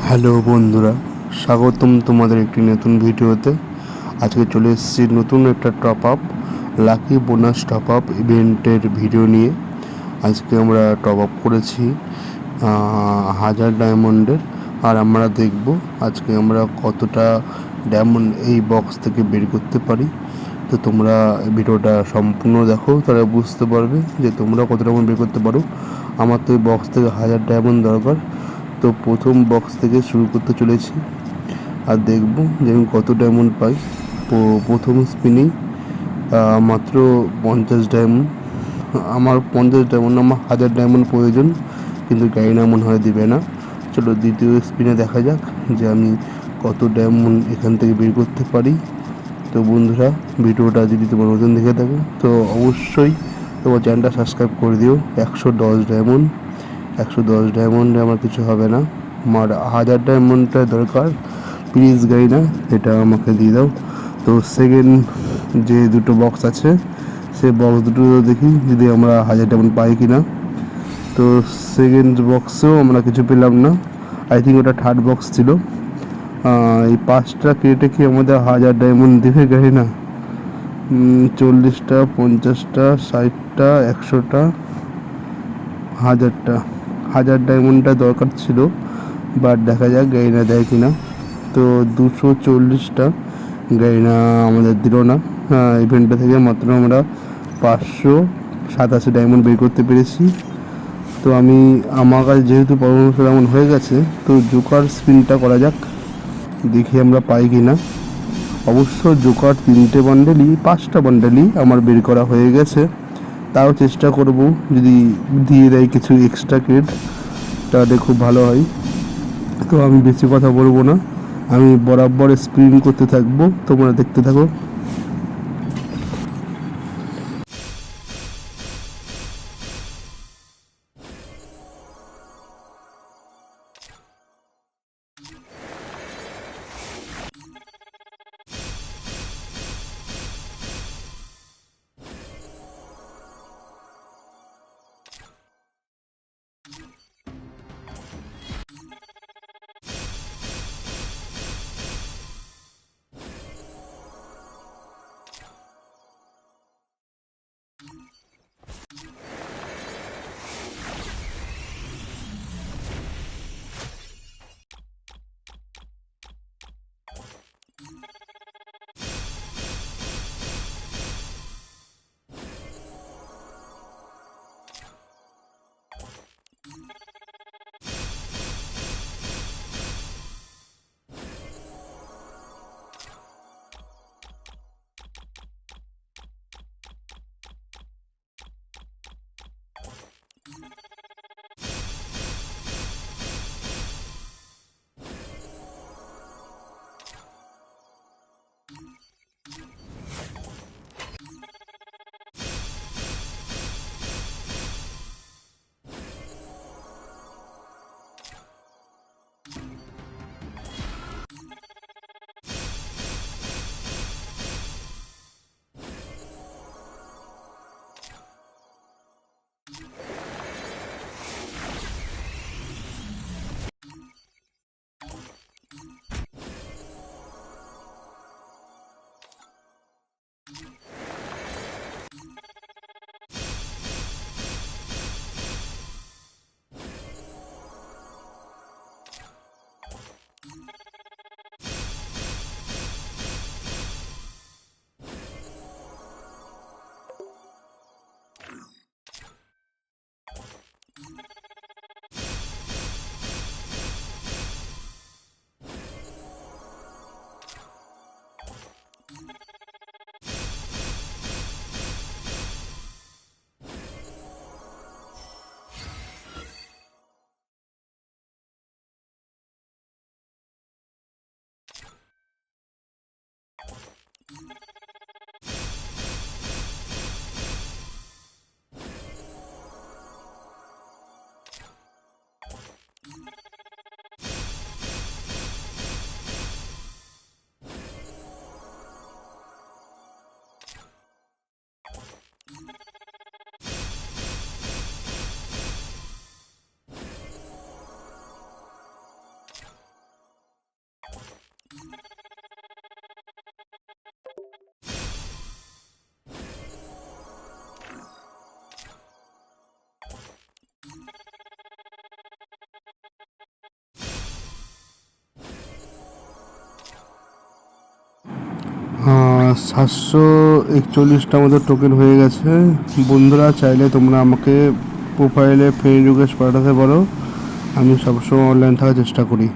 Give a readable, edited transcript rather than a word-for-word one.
Hello বন্ধুরা, স্বাগতম তোমাদের একটি নতুন ভিডিওতে। আজকে চলে এসেছি নতুন একটা top up lucky bonus top up ইভেন্টের ভিডিও নিয়ে। আজকে আমরা টপ আপ করেছি 1000 ডায়মন্ডের, আর আমরা দেখব আজকে আমরা কতটা ডায়মন্ড এই বক্স থেকে বের করতে পারি। তো তোমরা ভিডিওটা সম্পূর্ণ দেখো, তাহলে বুঝতে পারবে যে তোমরা কত ডায়মন্ড বের করতে পারো। আমার তো এই বক্স থেকে 1000 ডায়মন্ড দরকার। তো প্রথম বক্স থেকে শুরু করতে চলেছি, আর দেখব যে আমি কত ডায়মন্ড পাই। তো প্রথম স্পিনেই মাত্র 50 ডায়মন্ড। আমার 50 ডায়মন্ড, আমার 1000 ডায়মন্ড প্রয়োজন, কিন্তু গাড়ি না মনে হয় দিবে না। চলো দ্বিতীয় স্পিনে দেখা যাক যে আমি কত ডায়মন্ড এখান থেকে বের করতে পারি। তো বন্ধুরা, ভিডিওটা যদি তোমার নতুন দেখে থাকো তো অবশ্যই তোমার চ্যানেলটা সাবস্ক্রাইব করে দিও। 110 ডায়মন্ড, 110 ডায়মন্ডে আমার কিছু হবে না, আমার 1000 ডায়মন্ডটা দরকার। প্লিজ গাড়ি না, এটা আমাকে দিয়ে দাও। তো সেকেন্ড যে দুটো বক্স আছে, সেই বক্স দুটো দেখি যদি আমরা 1000 ডায়মন্ড পাই কি না। তো সেকেন্ড বক্সেও আমরা কিছু পেলাম না। আই থিঙ্ক ওটা থার্ড বক্স ছিল। এই 5টা কেটে কি আমাদের 1000 ডায়মন্ড দিবে গাড়ি না? 40টা, 50টা, 60টা, 100টা, 1000টা, 1000 ডায়মন্ডটা দরকার ছিল, বাট দেখা যাক গাড়িনা দেয় কিনা। তো 240টা গাড়িনা আমাদের দিল না। ইভেন্টটা থেকে মাত্র আমরা 587 ডায়মন্ড বের করতে পেরেছি। তো আমার কাছে যেহেতু 1500 ডায়মন্ড হয়ে গেছে, তো জোকার স্পিনটা করা যাক, দেখি আমরা পাই কি না। অবশ্য জোকার 3টে বান্ডেলই, 5টা বান্ডেলই আমার বের করা হয়ে গেছে। তাও চেষ্টা করব, যদি দিয়ে দেয় কিছু এক্সট্রা ক্রেড তাহলে খুব ভালো হয়। তো আমি বেশি কথা বলবো না, আমি বরাবর স্ক্রিন করতে থাকবো, তোমরা দেখতে থাকো। 741টা আমাদের টোকেন হয়ে গেছে। বন্ধুরা চাইলে তোমরা আমাকে প্রোফাইলে ফ্রেন্ড রিকোয়েস্ট পাঠাতে পারো, আমি সবসময় অনলাইন থাকার চেষ্টা করি।